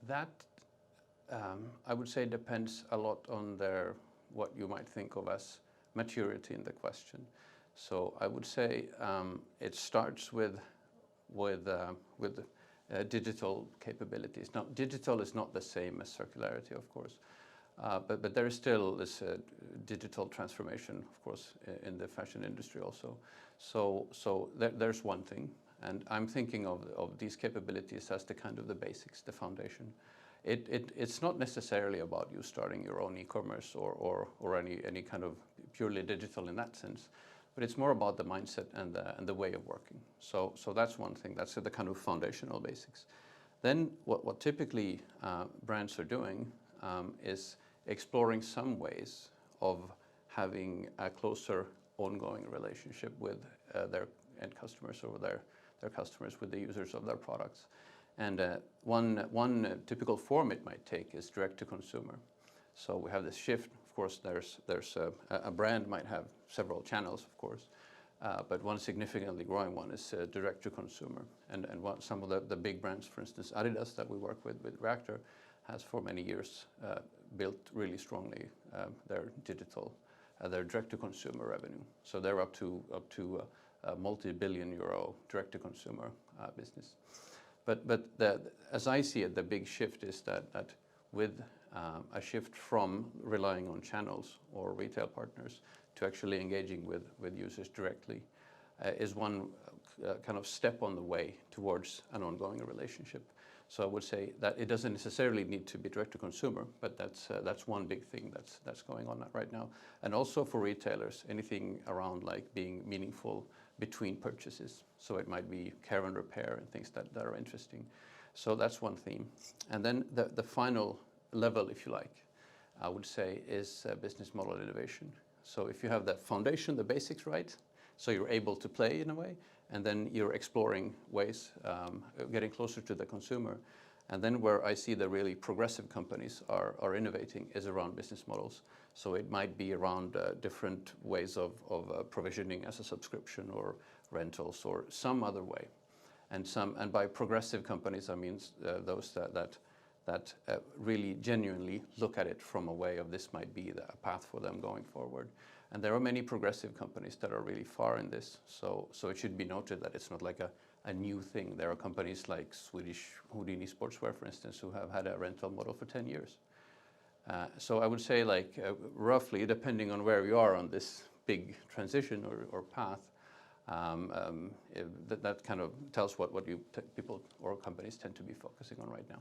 That I would say depends a lot on their what you might think of as maturity in the question. So I would say it starts with digital capabilities. Now, digital is not the same as circularity, of course, but there is still this digital transformation, of course, in the fashion industry also. So there's one thing, and I'm thinking of these capabilities as the kind of the basics, the foundation. It's not necessarily about you starting your own e-commerce or any kind of purely digital in that sense, but it's more about the mindset and the way of working. So that's one thing. That's the kind of foundational basics. Then what typically brands are doing is exploring some ways of having a closer ongoing relationship with their end customers or their customers, with the users of their products. And one typical form it might take is direct to consumer. So we have this shift. Of course, there's a brand might have several channels, of course, but one significantly growing one is direct to consumer. And some of the big brands, for instance, Adidas that we work with Reaktor, has for many years built really strongly their digital, their direct to consumer revenue. So they're up to a multi-billion euro direct to consumer business. But as I see it, the big shift is that with a shift from relying on channels or retail partners to actually engaging with users directly is one kind of step on the way towards an ongoing relationship. So I would say that it doesn't necessarily need to be direct to consumer, but that's one big thing that's going on right now. And also for retailers, anything around like being meaningful between purchases. So it might be care and repair and things that are interesting. So that's one theme. And then the final level, if you like, I would say is business model innovation. So if you have that foundation, the basics right, so you're able to play in a way, and then you're exploring ways, getting closer to the consumer. And then where I see the really progressive companies are innovating is around business models. So it might be around different ways of provisioning as a subscription or rentals or some other way. And by progressive companies, I mean those that really genuinely look at it from a way of this might be a path for them going forward. And there are many progressive companies that are really far in this. So it should be noted that it's not like a new thing. There are companies like Swedish Houdini Sportswear, for instance, who have had a rental model for 10 years. So I would say like roughly, depending on where you are on this big transition or path, that kind of tells what people or companies tend to be focusing on right now.